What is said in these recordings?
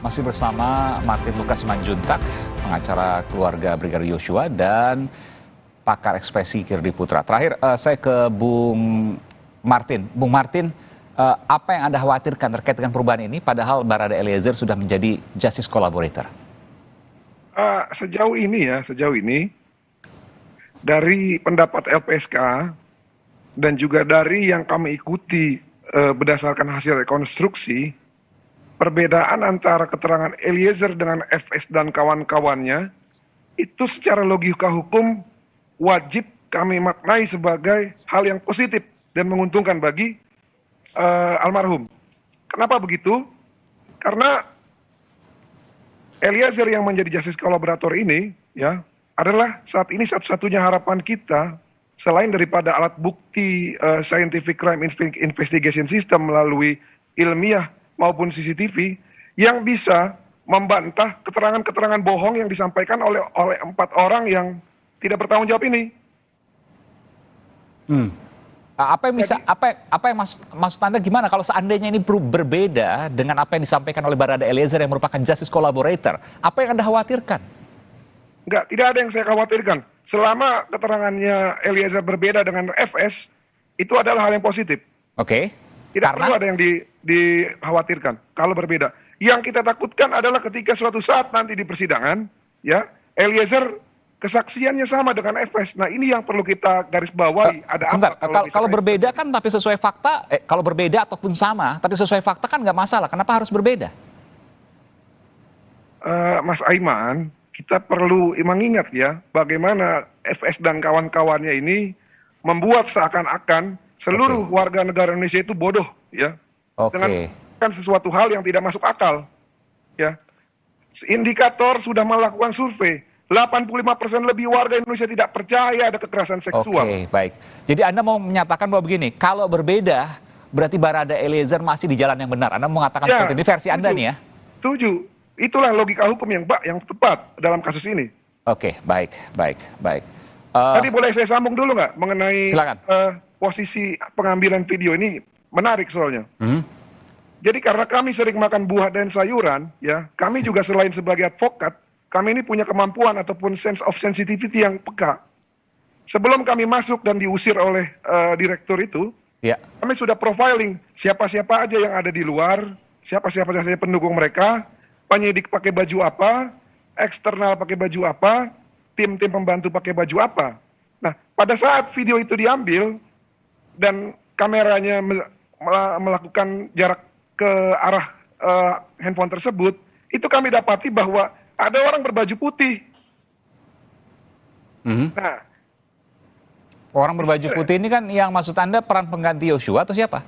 Masih bersama Martin Lukas Manjuntak, pengacara keluarga Brigadir Yosua, dan pakar ekspresi Kirdi Putra. Terakhir, saya ke Bung Martin. Bung Martin, apa yang Anda khawatirkan terkait dengan perubahan ini, padahal Barada Eliezer sudah menjadi justice collaborator? Sejauh ini, dari pendapat LPSK dan juga dari yang kami ikuti berdasarkan hasil rekonstruksi, perbedaan antara keterangan Eliezer dengan FS dan kawan-kawannya itu secara logika hukum wajib kami maknai sebagai hal yang positif dan menguntungkan bagi almarhum. Kenapa begitu? Karena Eliezer yang menjadi justice collaborator ini ya adalah saat ini satu-satunya harapan kita selain daripada alat bukti scientific crime investigation system melalui ilmiah maupun CCTV yang bisa membantah keterangan-keterangan bohong yang disampaikan oleh 4 orang yang tidak bertanggung jawab ini. Apa yang maksud Anda gimana kalau seandainya ini berbeda dengan apa yang disampaikan oleh Barada Eliezer yang merupakan justice collaborator? Apa yang Anda khawatirkan? Tidak ada yang saya khawatirkan. Selama keterangannya Eliezer berbeda dengan FS, itu adalah hal yang positif. Oke. Tidak perlu ada yang dikhawatirkan kalau berbeda. Yang kita takutkan adalah ketika suatu saat nanti di persidangan, ya Eliezer kesaksiannya sama dengan FS. Nah ini yang perlu kita garis bawahi. Kalau berbeda kan tapi sesuai fakta, kalau berbeda ataupun sama, tapi sesuai fakta kan nggak masalah. Kenapa harus berbeda? Mas Aiman, kita perlu mengingat ya bagaimana FS dan kawan-kawannya ini membuat seakan-akan seluruh warga negara Indonesia itu bodoh ya. Dengan sesuatu hal yang tidak masuk akal. Ya. Indikator sudah melakukan survei. 85% lebih warga Indonesia tidak percaya ada kekerasan seksual. Oke, baik. Jadi Anda mau menyatakan bahwa begini, kalau berbeda berarti Barada Eliezer masih di jalan yang benar. Anda mau mengatakan seperti ini, versi Anda nih ya? Setuju. Itulah logika hukum yang tepat dalam kasus ini. Oke, baik. Tadi boleh saya sambung dulu nggak mengenai posisi pengambilan video ini? Menarik soalnya. Jadi karena kami sering makan buah dan sayuran, ya, kami juga selain sebagai advokat, kami ini punya kemampuan ataupun sense of sensitivity yang peka. Sebelum kami masuk dan diusir oleh direktur itu, kami sudah profiling siapa-siapa aja yang ada di luar, siapa-siapa saja pendukung mereka, penyidik pakai baju apa, eksternal pakai baju apa, tim-tim pembantu pakai baju apa. Nah, pada saat video itu diambil dan kameranya melakukan jarak ke arah handphone tersebut, itu kami dapati bahwa ada orang berbaju putih. Nah, orang berbaju putih ini kan yang maksud Anda peran pengganti Yosua atau siapa?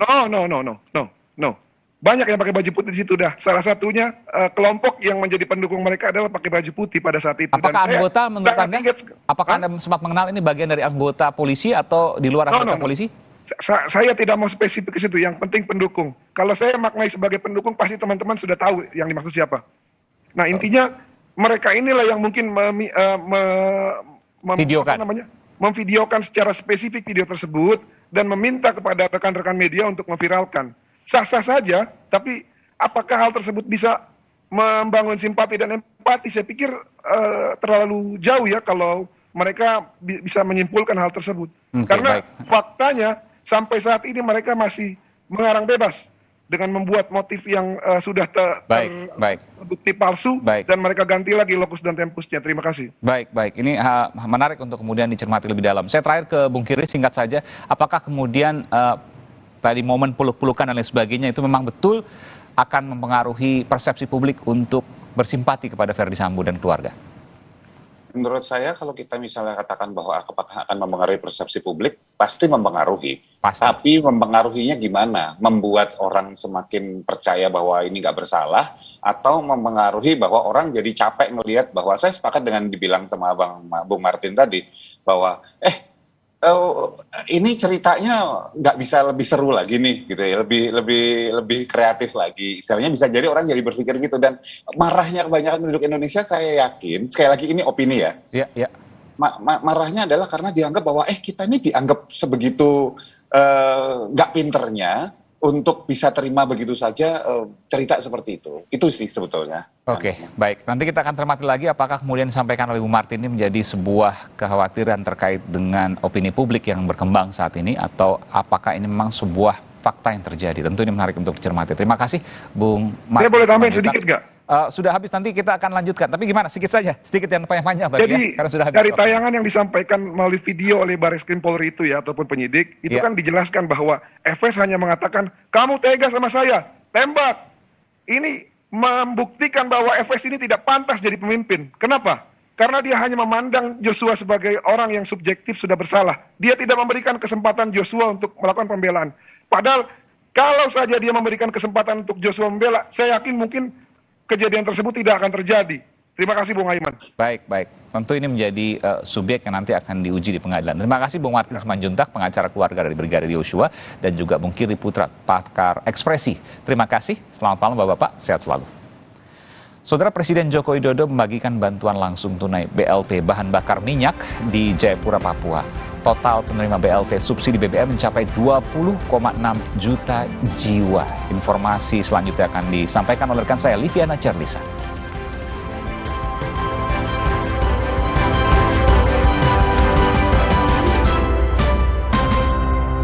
No. Banyak yang pakai baju putih di situ dah. Salah satunya kelompok yang menjadi pendukung mereka adalah pakai baju putih pada saat itu. Apakah anggota menurut Anda? Apakah Anda sempat mengenal ini bagian dari anggota polisi atau di luar anggota polisi? Saya tidak mau spesifik ke situ. Yang penting pendukung. Kalau saya maknai sebagai pendukung, pasti teman-teman sudah tahu yang dimaksud siapa. Nah intinya mereka inilah yang mungkin memvideokan secara spesifik video tersebut dan meminta kepada rekan-rekan media untuk memviralkan. Sah-sah saja, tapi apakah hal tersebut bisa membangun simpati dan empati? Saya pikir terlalu jauh ya kalau mereka bisa menyimpulkan hal tersebut. Karena faktanya sampai saat ini mereka masih mengarang bebas dengan membuat motif yang sudah terbukti palsu dan mereka ganti lagi lokus dan tempusnya. Terima kasih. Baik. Ini menarik untuk kemudian dicermati lebih dalam. Saya terakhir ke Bung Kiri singkat saja. Apakah kemudian tadi momen peluk-pelukan dan lain sebagainya itu memang betul akan mempengaruhi persepsi publik untuk bersimpati kepada Verdi Sambo dan keluarga? Menurut saya kalau kita misalnya katakan bahwa apakah akan mempengaruhi persepsi publik, pasti mempengaruhi. Tapi mempengaruhinya gimana? Membuat orang semakin percaya bahwa ini nggak bersalah, atau mempengaruhi bahwa orang jadi capek melihat bahwa saya sepakat dengan dibilang sama Bung Martin tadi, bahwa ini ceritanya nggak bisa lebih seru lagi nih, gitu ya, lebih kreatif lagi. Istilahnya bisa jadi orang jadi berpikir gitu, dan marahnya kebanyakan penduduk Indonesia, saya yakin, sekali lagi ini opini ya. Marahnya adalah karena dianggap bahwa kita ini dianggap sebegitu nggak pinternya, untuk bisa terima begitu saja cerita seperti itu. Itu sih sebetulnya. Oke, baik. Nanti kita akan cermati lagi apakah kemudian disampaikan oleh Bu Martin ini menjadi sebuah kekhawatiran terkait dengan opini publik yang berkembang saat ini, atau apakah ini memang sebuah fakta yang terjadi. Tentu ini menarik untuk dicermati. Terima kasih, Bung Martin. Saya boleh tambahin sedikit nggak? Sudah habis, nanti kita akan lanjutkan. Tapi gimana? Sedikit saja. Sedikit yang panjang-panjang. Jadi, ya? Karena sudah habis dari tayangan yang disampaikan melalui video oleh Barreskrim Polri itu ya, ataupun penyidik, itu kan dijelaskan bahwa FS hanya mengatakan, kamu tega sama saya, tembak. Ini membuktikan bahwa FS ini tidak pantas jadi pemimpin. Kenapa? Karena dia hanya memandang Joshua sebagai orang yang subjektif sudah bersalah. Dia tidak memberikan kesempatan Joshua untuk melakukan pembelaan. Padahal, kalau saja dia memberikan kesempatan untuk Joshua membela, saya yakin mungkin kejadian tersebut tidak akan terjadi. Terima kasih Bung Aiman. Baik. Tentu ini menjadi subjek yang nanti akan diuji di pengadilan. Terima kasih Bung Martin Simanjuntak, pengacara keluarga dari Brigadir Yosua, dan juga Bung Kirdi Putra, pakar ekspresi. Terima kasih. Selamat malam Bapak-Bapak, sehat selalu. Saudara, Presiden Joko Widodo membagikan bantuan langsung tunai BLT bahan bakar minyak di Jayapura, Papua. Total penerima BLT subsidi BBM mencapai 20,6 juta jiwa. Informasi selanjutnya akan disampaikan oleh rekan saya, Liviana Cerdisa.